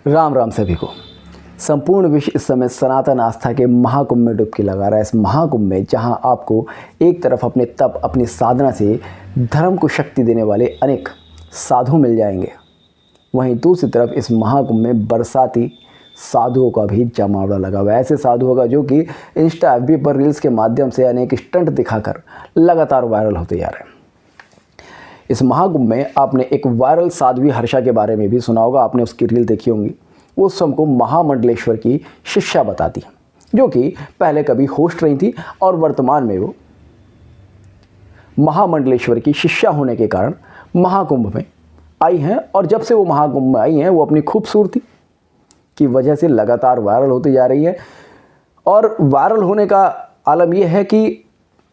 राम राम सभी को। संपूर्ण विश्व इस समय सनातन आस्था के महाकुंभ में डुबकी लगा रहा है। इस महाकुंभ में जहां आपको एक तरफ अपने तप अपनी साधना से धर्म को शक्ति देने वाले अनेक साधु मिल जाएंगे, वहीं दूसरी तरफ इस महाकुंभ में बरसाती साधुओं का भी जमावड़ा लगा हुआ है। ऐसे साधुओं का जो कि इंस्टा एफबी पर रील्स के माध्यम से अनेक स्टंट दिखाकर लगातार वायरल होते जा रहे हैं। इस महाकुंभ में आपने एक वायरल साध्वी हर्षा के बारे में भी सुना होगा, आपने उसकी रील देखी होंगी। वो सबको महामंडलेश्वर की शिष्या बताती है, जो कि पहले कभी होस्ट रही थी और वर्तमान में वो महामंडलेश्वर की शिष्या होने के कारण महाकुंभ में आई हैं। और जब से वो महाकुंभ में आई हैं, वो अपनी खूबसूरती की वजह से लगातार वायरल होती जा रही है। और वायरल होने का आलम यह है कि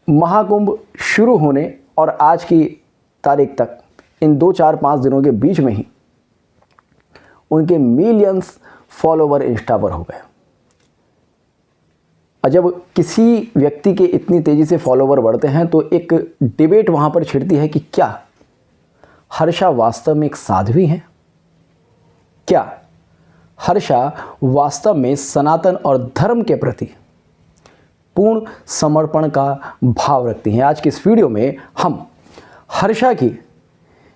महाकुंभ शुरू होने और आज की तारीख तक इन 2-4-5 दिनों के बीच में ही उनके मिलियंस फॉलोवर इंस्टा पर हो गए। और जब किसी व्यक्ति के इतनी तेज़ी से फॉलोवर बढ़ते हैं तो एक डिबेट वहाँ पर छिड़ती है कि क्या हर्षा वास्तव में एक साध्वी हैं? क्या हर्षा वास्तव में सनातन और धर्म के प्रति पूर्ण समर्पण का भाव रखती हैं? आज की इस वीडियो में हम हर्षा की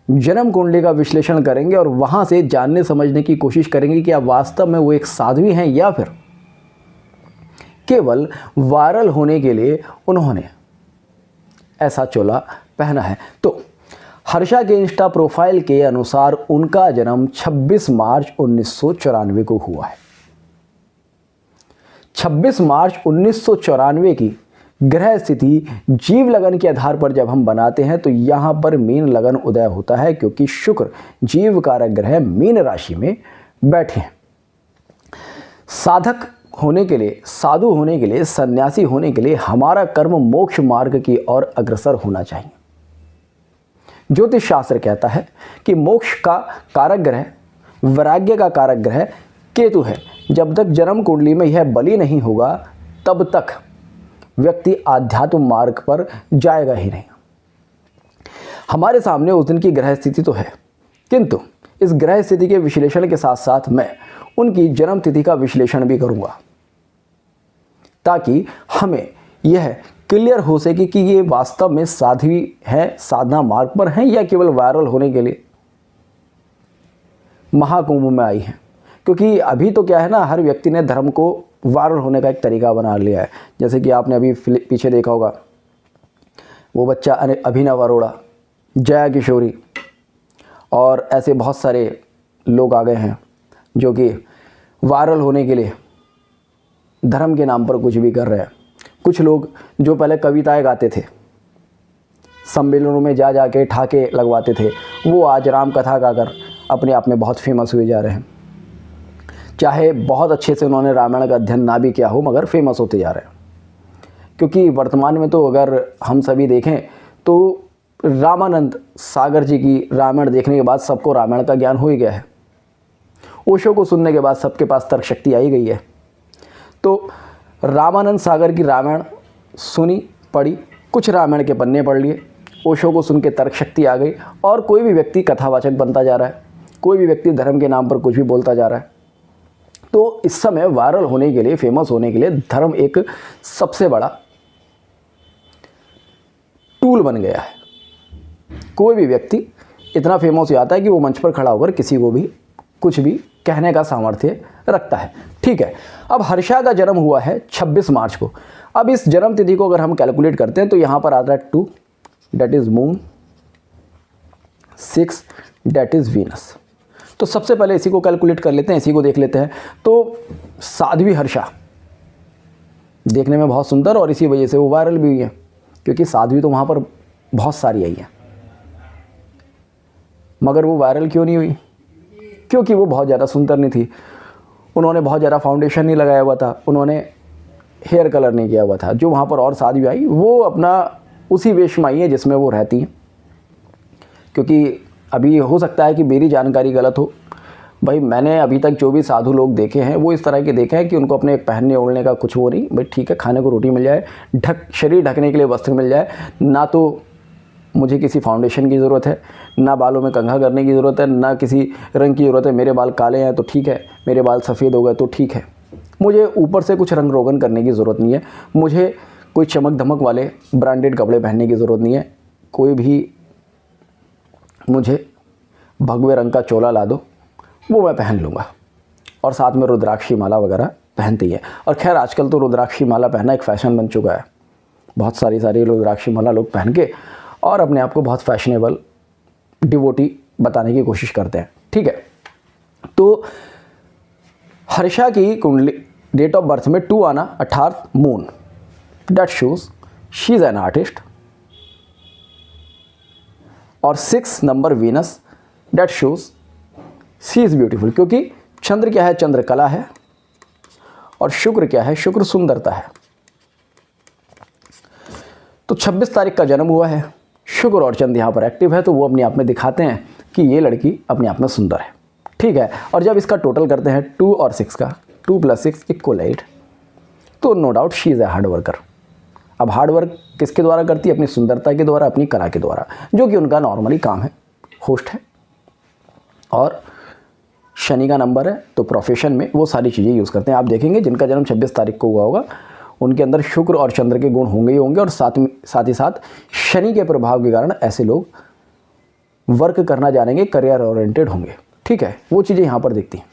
जन्म कुंडली का विश्लेषण करेंगे और वहां से जानने समझने की कोशिश करेंगे कि अब वास्तव में वो एक साध्वी हैं या फिर केवल वायरल होने के लिए उन्होंने ऐसा चोला पहना है। तो हर्षा के इंस्टा प्रोफाइल के अनुसार उनका जन्म 26 मार्च 1994 को हुआ है। 26 मार्च 1994 की ग्रह स्थिति जीव लगन के आधार पर जब हम बनाते हैं तो यहाँ पर मीन लगन उदय होता है, क्योंकि शुक्र जीव कारक ग्रह मीन राशि में बैठे हैं। साधक होने के लिए, साधु होने के लिए, सन्यासी होने के लिए हमारा कर्म मोक्ष मार्ग की ओर अग्रसर होना चाहिए। ज्योतिष शास्त्र कहता है कि मोक्ष का कारक ग्रह, वैराग्य का कारक ग्रह केतु है। जब तक जन्म कुंडली में यह बली नहीं होगा तब तक व्यक्ति आध्यात्म मार्ग पर जाएगा ही नहीं। हमारे सामने उस दिन की ग्रह स्थिति तो है, किंतु इस ग्रह स्थिति के विश्लेषण के साथ साथ मैं उनकी जन्म तिथि का विश्लेषण भी करूंगा, ताकि हमें यह क्लियर हो सके कि ये वास्तव में साध्वी है, साधना मार्ग पर हैं या केवल वायरल होने के लिए महाकुंभ में आई हैं। क्योंकि अभी तो क्या है ना, हर व्यक्ति ने धर्म को वायरल होने का एक तरीका बना लिया है। जैसे कि आपने अभी पीछे देखा होगा, वो बच्चा अभिनव अरोड़ा, जया किशोरी और ऐसे बहुत सारे लोग आ गए हैं जो कि वायरल होने के लिए धर्म के नाम पर कुछ भी कर रहे हैं। कुछ लोग जो पहले कविताएं गाते थे, सम्मेलनों में जा जा के ठाके लगवाते थे, वो आज राम कथा गाकर अपने आप में बहुत फेमस हुए जा रहे हैं। चाहे बहुत अच्छे से उन्होंने रामायण का अध्ययन ना भी किया हो, मगर फेमस होते जा रहे हैं। क्योंकि वर्तमान में तो अगर हम सभी देखें तो रामानंद सागर जी की रामायण देखने के बाद सबको रामायण का ज्ञान हो ही गया है। ओशो को सुनने के बाद सबके पास तर्क शक्ति आई गई है। तो रामानंद सागर की रामायण सुनी, पढ़ी, कुछ रामायण के पन्ने पढ़ लिए, ओशो को सुन के तर्क शक्ति आ गई और कोई भी व्यक्ति कथावाचक बनता जा रहा है, कोई भी व्यक्ति धर्म के नाम पर कुछ भी बोलता जा रहा है। तो इस समय वायरल होने के लिए, फेमस होने के लिए धर्म एक सबसे बड़ा टूल बन गया है। कोई भी व्यक्ति इतना फेमस हो जाता है कि वो मंच पर खड़ा होकर किसी को भी कुछ भी कहने का सामर्थ्य रखता है। ठीक है, अब हर्षा का जन्म हुआ है 26 मार्च को। अब इस जन्म तिथि को अगर हम कैलकुलेट करते हैं तो यहाँ पर आता है 2, that is Moon, 6, that is Venus. तो सबसे पहले इसी को कैलकुलेट कर लेते हैं, इसी को देख लेते हैं। तो साध्वी हर्षा देखने में बहुत सुंदर और इसी वजह से वो वायरल भी हुई है, क्योंकि साध्वी तो वहाँ पर बहुत सारी आई है। मगर वो वायरल क्यों नहीं हुई? क्योंकि वो बहुत ज़्यादा सुंदर नहीं थी। उन्होंने बहुत ज़्यादा फाउंडेशन नहीं लगाया हुआ था, उन्होंने हेयर कलर नहीं किया हुआ था। जो वहाँ पर और साध्वी आई वो अपना उसी वेश में आई है जिसमें वो रहती हैं। क्योंकि अभी हो सकता है कि मेरी जानकारी गलत हो, भाई मैंने अभी तक जो भी साधु लोग देखे हैं वो इस तरह के देखे हैं कि उनको अपने पहनने ओढ़ने का कुछ वो नहीं, भाई ठीक है, खाने को रोटी मिल जाए, शरीर ढकने के लिए वस्त्र मिल जाए, ना तो मुझे किसी फाउंडेशन की ज़रूरत है, ना बालों में कंघा करने की ज़रूरत है, ना किसी रंग की ज़रूरत है। मेरे बाल काले हैं तो ठीक है, मेरे बाल सफ़ेद हो गए तो ठीक है, मुझे ऊपर से कुछ रंग रोगन करने की ज़रूरत नहीं है, मुझे कोई चमक धमक वाले ब्रांडेड कपड़े पहनने की ज़रूरत नहीं है, कोई भी मुझे भगवे रंग का चोला ला दो वो मैं पहन लूँगा, और साथ में रुद्राक्षी माला वगैरह पहनती है। और खैर आजकल तो रुद्राक्षी माला पहनना एक फ़ैशन बन चुका है, बहुत सारी रुद्राक्षी माला लोग पहन के और अपने आप को बहुत फैशनेबल डिवोटी बताने की कोशिश करते हैं। ठीक है, तो हर्षा की कुंडली डेट ऑफ बर्थ में 2 आना अर्थात moon, that shows she is an artist. और 6 number Venus, that shows she is beautiful, क्योंकि चंद्र क्या है, चंद्र कला है, और शुक्र क्या है, शुक्र सुंदरता है। तो 26 तारीख का जन्म हुआ है, शुक्र और चंद्र यहाँ पर एक्टिव है, तो वो अपने आप में दिखाते हैं कि ये लड़की अपने आप में सुंदर है। ठीक है, और जब इसका टोटल करते हैं 2 और 6 का, 2 + 6 = 8, तो no doubt she is a hard worker. अब हार्ड वर्क किसके द्वारा करती है, अपनी सुंदरता के द्वारा, अपनी कला के द्वारा, जो कि उनका नॉर्मली काम है, होस्ट है। और शनि का नंबर है, तो प्रोफेशन में वो सारी चीज़ें यूज़ करते हैं। आप देखेंगे जिनका जन्म 26 तारीख को हुआ होगा उनके अंदर शुक्र और चंद्र के गुण होंगे ही होंगे, और साथ ही साथ शनि के प्रभाव के कारण ऐसे लोग वर्क करना जानेंगे, करियर ओरिएंटेड होंगे। ठीक है, वो चीज़ें यहाँ पर दिखती हैं।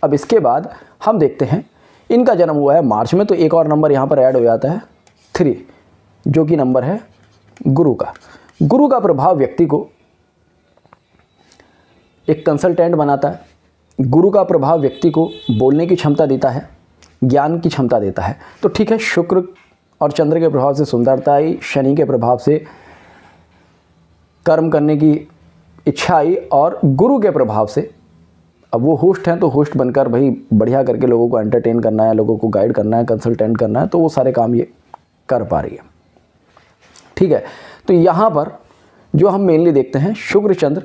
अब इसके बाद हम देखते हैं इनका जन्म हुआ है मार्च में, तो एक और नंबर यहाँ पर ऐड हो जाता है 3, जो कि नंबर है गुरु का। गुरु का प्रभाव व्यक्ति को एक कंसल्टेंट बनाता है, गुरु का प्रभाव व्यक्ति को बोलने की क्षमता देता है, ज्ञान की क्षमता देता है। तो ठीक है, शुक्र और चंद्र के प्रभाव से सुंदरता आई, शनि के प्रभाव से कर्म करने की इच्छा आई, और गुरु के प्रभाव से अब वो होस्ट हैं, तो होस्ट बनकर भाई बढ़िया करके लोगों को एंटरटेन करना है, लोगों को गाइड करना है, कंसल्टेंट करना है, तो वो सारे काम ये कर पा रही है। ठीक है, तो यहाँ पर जो हम मेनली देखते हैं शुक्र चंद्र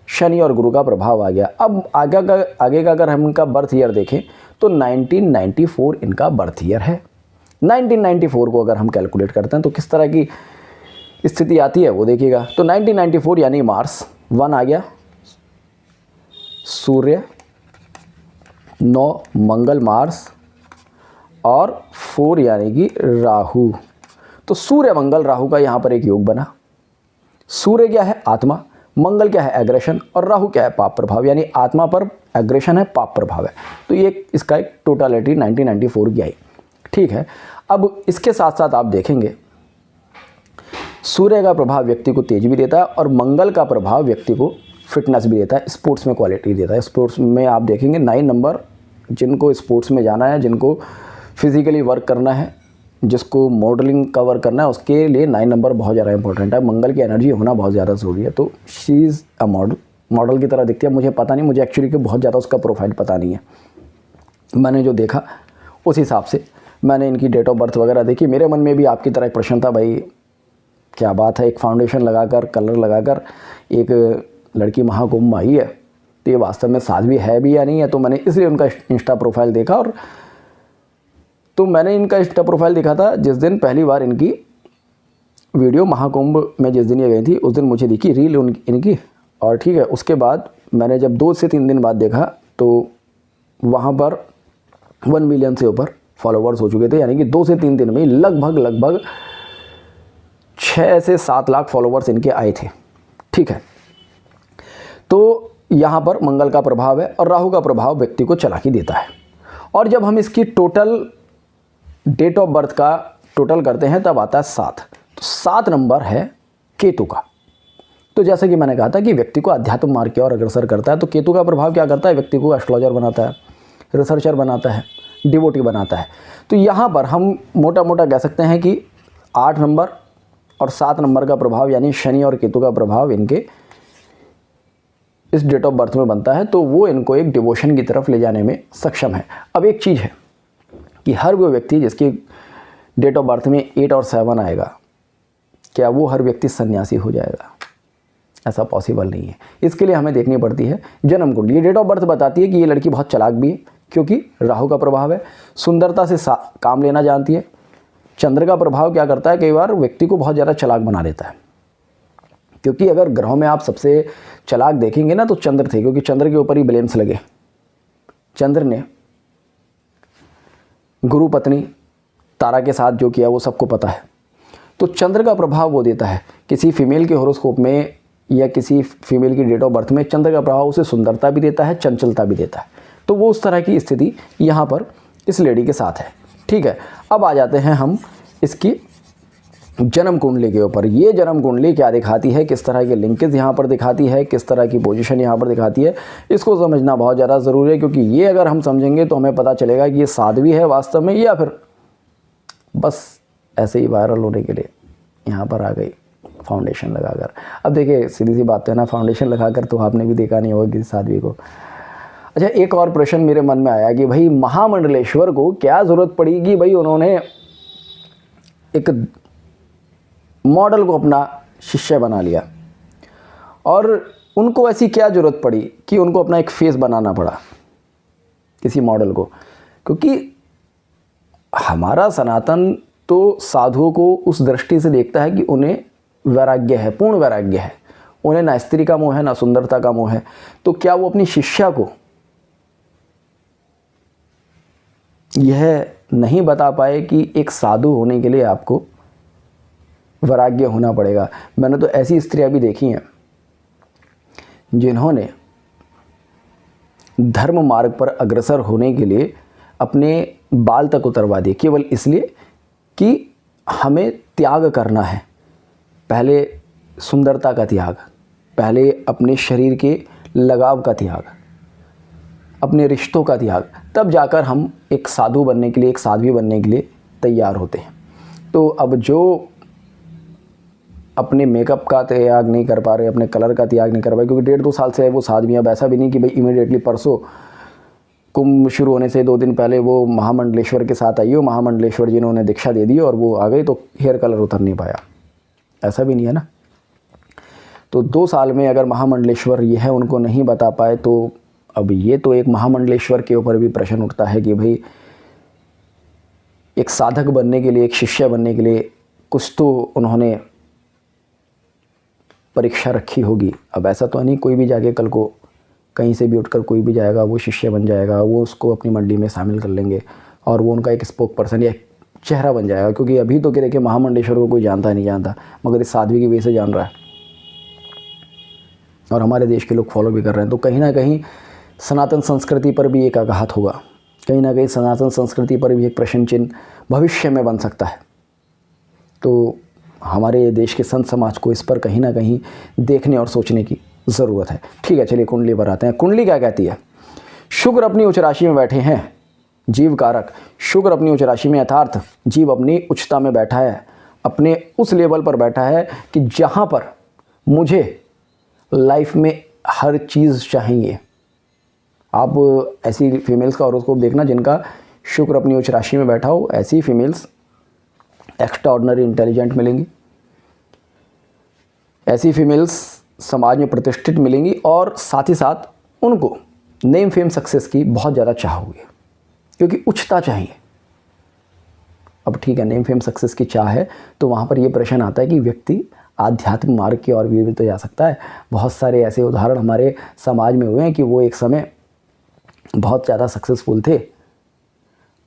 शनि और गुरु का प्रभाव आ गया। अब आगे का अगर हम इनका बर्थ ईयर देखें तो 1994 इनका बर्थ ईयर है। 1994 को अगर हम कैलकुलेट करते हैं तो किस तरह की स्थिति आती है वो देखिएगा। तो 1994 यानी मार्स 1 आ गया, सूर्य 9 मंगल मार्स, और 4 यानी कि राहु। तो सूर्य मंगल राहु का यहाँ पर एक योग बना। सूर्य क्या है, आत्मा, मंगल क्या है, एग्रेशन, और राहु क्या है, पाप प्रभाव, यानी आत्मा पर एग्रेशन है, पाप प्रभाव है। तो ये इसका एक टोटलिटी 1994 की आई। ठीक है, अब इसके साथ साथ आप देखेंगे सूर्य का प्रभाव व्यक्ति को तेज भी देता है, और मंगल का प्रभाव व्यक्ति को फिटनेस भी देता है, स्पोर्ट्स में क्वालिटी देता है। स्पोर्ट्स में आप देखेंगे 9 नंबर, जिनको स्पोर्ट्स में जाना है, जिनको फिजिकली वर्क करना है, जिसको मॉडलिंग का वर्क करना है, उसके लिए 9 नंबर बहुत ज़्यादा इंपॉर्टेंट है। मंगल की एनर्जी होना बहुत ज़्यादा ज़रूरी है। तो शी इज़ अ मॉडल की तरह दिखती है। मुझे पता नहीं, मुझे एक्चुअली कि बहुत ज़्यादा उसका प्रोफाइल पता नहीं है। मैंने जो देखा उस हिसाब से मैंने इनकी डेट ऑफ बर्थ वगैरह देखी। मेरे मन में भी आपकी तरह एक प्रश्न था, भाई क्या बात है, एक फाउंडेशन लगाकर, कलर लगाकर एक लड़की महाकुंभ आई है, तो ये वास्तव में साध्वी है भी या नहीं है। तो मैंने इसलिए उनका इंस्टा प्रोफाइल देखा, और तो मैंने इनका इंस्टा प्रोफाइल देखा था जिस दिन पहली बार इनकी वीडियो महाकुंभ में जिस दिन ये गई थी उस दिन मुझे दिखी रील इनकी। और ठीक है, उसके बाद मैंने जब 2 से 3 दिन बाद देखा तो वहाँ पर 1 मिलियन से ऊपर फॉलोवर्स हो चुके थे, यानी कि 2 से 3 दिन में लगभग 6 से 7 लाख फॉलोवर्स इनके आए थे। ठीक है, तो यहाँ पर मंगल का प्रभाव है और राहु का प्रभाव व्यक्ति को चालाकी देता है। और जब हम इसकी टोटल डेट ऑफ बर्थ का टोटल करते हैं तब आता है 7। तो 7 नंबर है केतु का। तो जैसे कि मैंने कहा था कि व्यक्ति को अध्यात्म मार्ग की ओर अग्रसर करता है, तो केतु का प्रभाव क्या करता है, व्यक्ति को एस्ट्रोलॉजर बनाता है, रिसर्चर बनाता है, डिवोटी बनाता है। तो यहाँ पर हम मोटा मोटा कह सकते हैं कि 8 नंबर और 7 नंबर का प्रभाव यानी शनि और केतु का प्रभाव इनके इस डेट ऑफ बर्थ में बनता है, तो वो इनको एक डिवोशन की तरफ ले जाने में सक्षम है। अब एक चीज़ है कि हर वो व्यक्ति जिसकी डेट ऑफ बर्थ में 8 और 7 आएगा, क्या वो हर व्यक्ति सन्यासी हो जाएगा? ऐसा पॉसिबल नहीं है। इसके लिए हमें देखनी पड़ती है जन्म कुंडली। ये डेट ऑफ बर्थ बताती है कि ये लड़की बहुत चालाक भी है, क्योंकि राहु का प्रभाव है, सुंदरता से काम लेना जानती है। चंद्र का प्रभाव क्या करता है, कई बार व्यक्ति को बहुत ज़्यादा चालाक बना देता है, क्योंकि अगर ग्रहों में आप सबसे चालाक देखेंगे ना तो चंद्र थे, क्योंकि चंद्र के ऊपर ही ब्लेम्स लगे। चंद्र ने गुरु पत्नी तारा के साथ जो किया वो सबको पता है। तो चंद्र का प्रभाव वो देता है किसी फीमेल के हॉरोस्कोप में या किसी फीमेल की डेट ऑफ बर्थ में चंद्र का प्रभाव उसे सुंदरता भी देता है, चंचलता भी देता है। तो वो उस तरह की स्थिति यहाँ पर इस लेडी के साथ है। ठीक है, अब आ जाते हैं हम इसकी जन्म कुंडली के ऊपर। ये जन्म कुंडली क्या दिखाती है, किस तरह के लिंकेज यहाँ पर दिखाती है, किस तरह की पोजीशन यहाँ पर दिखाती है, इसको समझना बहुत ज़्यादा ज़रूरी है। क्योंकि ये अगर हम समझेंगे तो हमें पता चलेगा कि ये साध्वी है वास्तव में या फिर बस ऐसे ही वायरल होने के लिए यहाँ पर आ गई फाउंडेशन लगाकर। अब देखिए सीधी सी बात है ना, फाउंडेशन लगाकर तो आपने भी देखा नहीं होगा किसी साध्वी को। अच्छा, एक और प्रश्न मेरे मन में आया कि भाई महामंडलेश्वर को क्या ज़रूरत पड़ी कि भाई उन्होंने एक मॉडल को अपना शिष्य बना लिया, और उनको ऐसी क्या ज़रूरत पड़ी कि उनको अपना एक फेस बनाना पड़ा किसी मॉडल को। क्योंकि हमारा सनातन तो साधुओं को उस दृष्टि से देखता है कि उन्हें वैराग्य है, पूर्ण वैराग्य है, उन्हें ना स्त्री का मोह है ना सुंदरता का मोह है। तो क्या वो अपनी शिष्या को यह नहीं बता पाए कि एक साधु होने के लिए आपको वैराग्य होना पड़ेगा। मैंने तो ऐसी स्त्रियां भी देखी हैं जिन्होंने धर्म मार्ग पर अग्रसर होने के लिए अपने बाल तक उतरवा दिए, केवल इसलिए कि हमें त्याग करना है। पहले सुंदरता का त्याग, पहले अपने शरीर के लगाव का त्याग, अपने रिश्तों का त्याग, तब जाकर हम एक साधु बनने के लिए, एक साध्वी बनने के लिए तैयार होते हैं। तो अब जो अपने मेकअप का त्याग नहीं कर पा रहे, अपने कलर का त्याग नहीं कर पाए, क्योंकि 1.5-2 साल से है वो साध्वियाँ, अब ऐसा भी नहीं कि भाई इमीडिएटली परसों कुंभ शुरू होने से 2 दिन पहले वो महामंडलेश्वर के साथ आई हो, महामंडलेश्वर जी ने उन्हें दीक्षा दे दी और वो आ गई तो हेयर कलर उतर नहीं पाया, ऐसा भी नहीं है ना। तो 2 साल में अगर महामंडलेश्वर ये है उनको नहीं बता पाए, तो अब ये तो एक महामंडलेश्वर के ऊपर भी प्रश्न उठता है कि भाई एक साधक बनने के लिए, एक शिष्य बनने के लिए कुछ तो उन्होंने परीक्षा रखी होगी। अब ऐसा तो नहीं कोई भी जाके कल को कहीं से भी उठकर कोई भी जाएगा वो शिष्य बन जाएगा, वो उसको अपनी मंडली में शामिल कर लेंगे और वो उनका एक स्पोक पर्सन या चेहरा बन जाएगा। क्योंकि अभी तो क्या देखिए महामंडलेश्वर को कोई जानता नहीं जानता, मगर इस साध्वी की वजह से जान रहा है और हमारे देश के लोग फॉलो भी कर रहे हैं। तो कहीं ना कहीं सनातन संस्कृति पर भी एक आघात होगा, कहीं ना कहीं सनातन संस्कृति पर भी एक प्रश्न चिन्ह भविष्य में बन सकता है। तो हमारे देश के संत समाज को इस पर कहीं ना कहीं देखने और सोचने की ज़रूरत है। ठीक है, चलिए कुंडली पर आते हैं। कुंडली क्या कहती है? शुक्र अपनी उच्च राशि में बैठे हैं, जीव कारक। शुक्र अपनी उच्च राशि में अर्थात जीव अपनी उच्चता में बैठा है, अपने उस लेवल पर बैठा है कि जहाँ पर मुझे लाइफ में हर चीज़ चाहिए। आप ऐसी फीमेल्स का हॉरोस्कोप देखना जिनका शुक्र अपनी उच्च राशि में बैठा हो, ऐसी फीमेल्स एक्स्ट्रा ऑर्डिनरी इंटेलिजेंट मिलेंगी, ऐसी फीमेल्स समाज में प्रतिष्ठित मिलेंगी और साथ ही साथ उनको नेम फेम सक्सेस की बहुत ज़्यादा चाह होगी, क्योंकि उच्चता चाहिए। अब ठीक है, नेम फेम सक्सेस की चाह है तो वहाँ पर ये प्रश्न आता है कि व्यक्ति आध्यात्मिक मार्ग की ओर भी तो जा सकता है। बहुत सारे ऐसे उदाहरण हमारे समाज में हुए हैं कि वो एक समय बहुत ज़्यादा सक्सेसफुल थे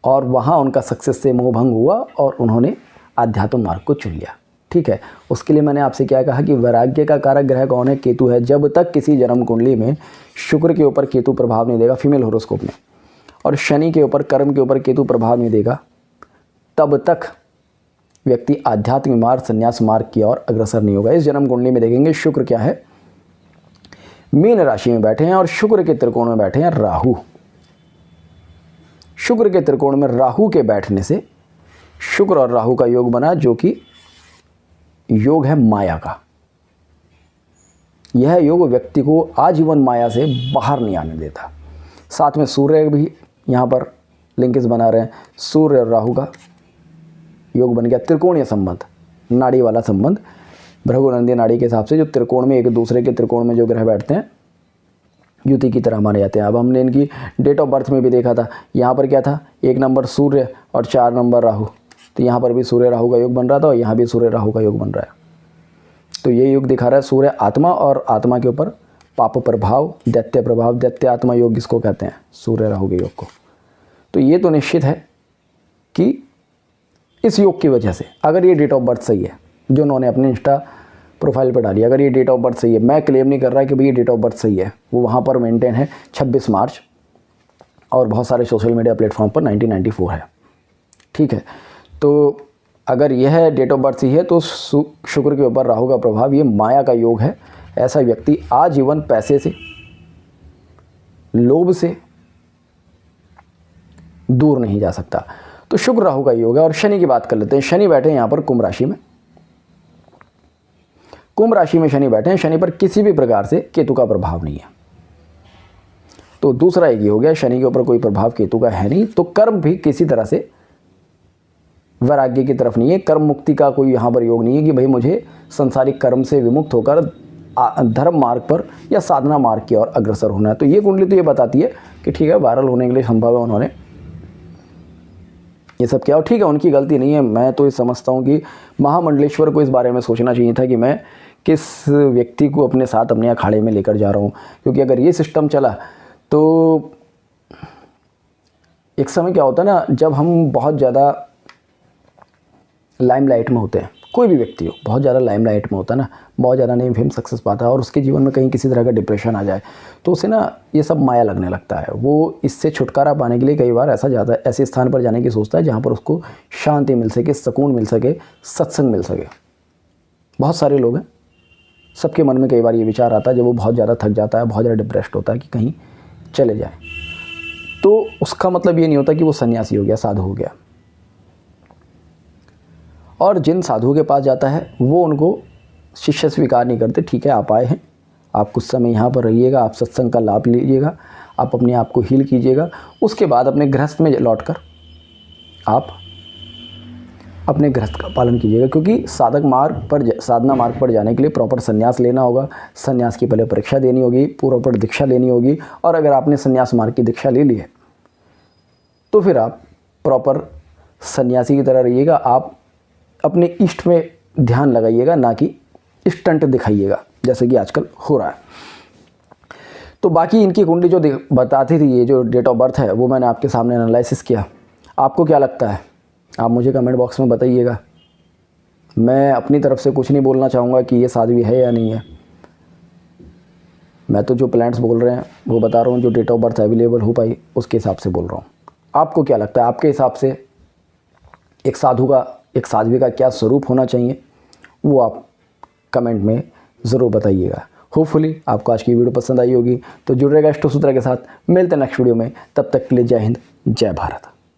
और वहाँ उनका सक्सेस से मोह भंग हुआ और उन्होंने आध्यात्म मार्ग को चुन लिया। ठीक है, उसके लिए मैंने आपसे क्या कहा कि वैराग्य का कारक ग्रह कौन है? केतु है। जब तक किसी जन्म कुंडली में शुक्र के ऊपर केतु प्रभाव नहीं देगा फीमेल हॉरोस्कोप में, और शनि के ऊपर, कर्म के ऊपर केतु प्रभाव नहीं देगा, तब तक व्यक्ति आध्यात्मिक मार्ग, संन्यास मार्ग की ओर अग्रसर नहीं होगा। इस जन्म कुंडली में देखेंगे शुक्र क्या है, मीन राशि में बैठे हैं और शुक्र के त्रिकोण में बैठे हैं राहु। शुक्र के त्रिकोण में राहु के बैठने से शुक्र और राहु का योग बना, जो कि योग है माया का। यह योग व्यक्ति को आजीवन माया से बाहर नहीं आने देता। साथ में सूर्य भी यहाँ पर लिंकेज बना रहे हैं, सूर्य और राहु का योग बन गया। त्रिकोणीय संबंध, नाड़ी वाला संबंध, भृगुनंदी नाड़ी के हिसाब से जो त्रिकोण में एक दूसरे के त्रिकोण में जो ग्रह बैठते हैं युति की तरह माने जाते हैं। अब हमने इनकी डेट ऑफ बर्थ में भी देखा था, यहाँ पर क्या था, 1 नंबर सूर्य और 4 नंबर राहु, तो यहाँ पर भी सूर्य राहु का योग बन रहा था और यहाँ भी सूर्य राहु का योग बन रहा है। तो ये योग दिखा रहा है सूर्य आत्मा और आत्मा के ऊपर पाप प्रभाव, दैत्य प्रभाव, दैत्य आत्मा योग इसको कहते हैं, सूर्य राहु के योग को। तो ये तो निश्चित है कि इस योग की वजह से, अगर ये डेट ऑफ बर्थ सही है जो उन्होंने अपने इंस्टा प्रोफाइल पर डाली, अगर ये डेट ऑफ बर्थ सही है, मैं क्लेम नहीं कर रहा कि भाई ये डेट ऑफ बर्थ सही है, वो वहाँ पर मेंटेन है 26 मार्च और बहुत सारे सोशल मीडिया प्लेटफॉर्म पर 1994 है, ठीक है। तो अगर यह डेट ऑफ बर्थ सही है तो शुक्र के ऊपर राहु का प्रभाव, ये माया का योग है। ऐसा व्यक्ति आजीवन पैसे से, लोभ से दूर नहीं जा सकता। तो शुक्र राहु का योग है। और शनि की बात कर लेते हैं। शनि बैठे हैं यहाँ पर कुंभ राशि में, कुंभ राशि में शनि बैठे हैं। शनि पर किसी भी प्रकार से केतु का प्रभाव नहीं है। तो दूसरा एक ही हो गया, शनि के ऊपर कोई प्रभाव केतु का है नहीं। तो कर्म भी किसी तरह से वैराग्य की तरफ नहीं है, कर्म मुक्ति का कोई यहाँ पर योग नहीं है कि भाई मुझे संसारिक कर्म से विमुक्त होकर धर्म मार्ग पर या साधना मार्ग की ओर अग्रसर होना है। तो ये कुंडली तो ये बताती है कि ठीक है, वायरल होने के लिए संभव है, उन्होंने ये सब किया और ठीक है, उनकी गलती नहीं है। मैं तो ये समझता हूँ कि महामंडलेश्वर को इस बारे में सोचना चाहिए था कि मैं किस व्यक्ति को अपने साथ अपने अखाड़े में लेकर जा रहा हूँ, क्योंकि अगर ये सिस्टम चला तो एक समय क्या होता है ना, जब हम बहुत ज़्यादा लाइमलाइट में होते हैं, कोई भी व्यक्ति हो बहुत ज़्यादा लाइमलाइट में होता है ना, बहुत ज़्यादा नेम फेम सक्सेस पाता है और उसके जीवन में कहीं किसी तरह का डिप्रेशन आ जाए तो उसे ना ये सब माया लगने लगता है। वो इससे छुटकारा पाने के लिए कई बार ऐसे स्थान पर जाने की सोचता है जहाँ पर उसको शांति मिल सके, सुकून मिल सके, सत्संग मिल सके। बहुत सारे लोग हैं, सबके मन में कई बार ये विचार आता है जब वो बहुत ज़्यादा थक जाता है, बहुत ज़्यादा डिप्रेस्ड होता है कि कहीं चले जाए। तो उसका मतलब ये नहीं होता कि वो सन्यासी हो गया, साधु हो गया। और जिन साधुओं के पास जाता है वो उनको शिष्य स्वीकार नहीं करते। ठीक है, आप आए हैं, आप कुछ समय यहाँ पर रहिएगा, आप सत्संग का लाभ लीजिएगा, आप अपने आप को हील कीजिएगा, उसके बाद अपने गृहस्थ में लौटकर आप अपने गृहस्थ का पालन कीजिएगा। क्योंकि साधना मार्ग पर जाने के लिए प्रॉपर संन्यास लेना होगा। संन्यास की पहले परीक्षा देनी होगी, प्रॉपर दीक्षा लेनी होगी। और अगर आपने संन्यास मार्ग की दीक्षा ले ली है तो फिर आप प्रॉपर सन्यासी की तरह रहिएगा। आप अपने इष्ट में ध्यान लगाइएगा, ना कि स्टंट दिखाइएगा जैसे कि आजकल हो रहा है। तो बाकी इनकी कुंडली जो बताती थी, ये जो डेट ऑफ बर्थ है वो मैंने आपके सामने एनालिसिस किया। आपको क्या लगता है आप मुझे कमेंट बॉक्स में बताइएगा। मैं अपनी तरफ से कुछ नहीं बोलना चाहूँगा कि ये साध्वी है या नहीं है। मैं तो जो प्लैनेट्स बोल रहे हैं वो बता रहा हूँ, जो डेट ऑफ बर्थ अवेलेबल हो पाई उसके हिसाब से बोल रहा हूँ। आपको क्या लगता है, आपके हिसाब से एक साधु का, एक साध्वी का क्या स्वरूप होना चाहिए, वो आप कमेंट में ज़रूर बताइएगा। होपफुली आपको आज की वीडियो पसंद आई होगी। तो जुड़ रहेगा अष्टसूत्र के साथ। मिलते हैं नेक्स्ट वीडियो में, तब तक के लिए जय हिंद, जय भारत।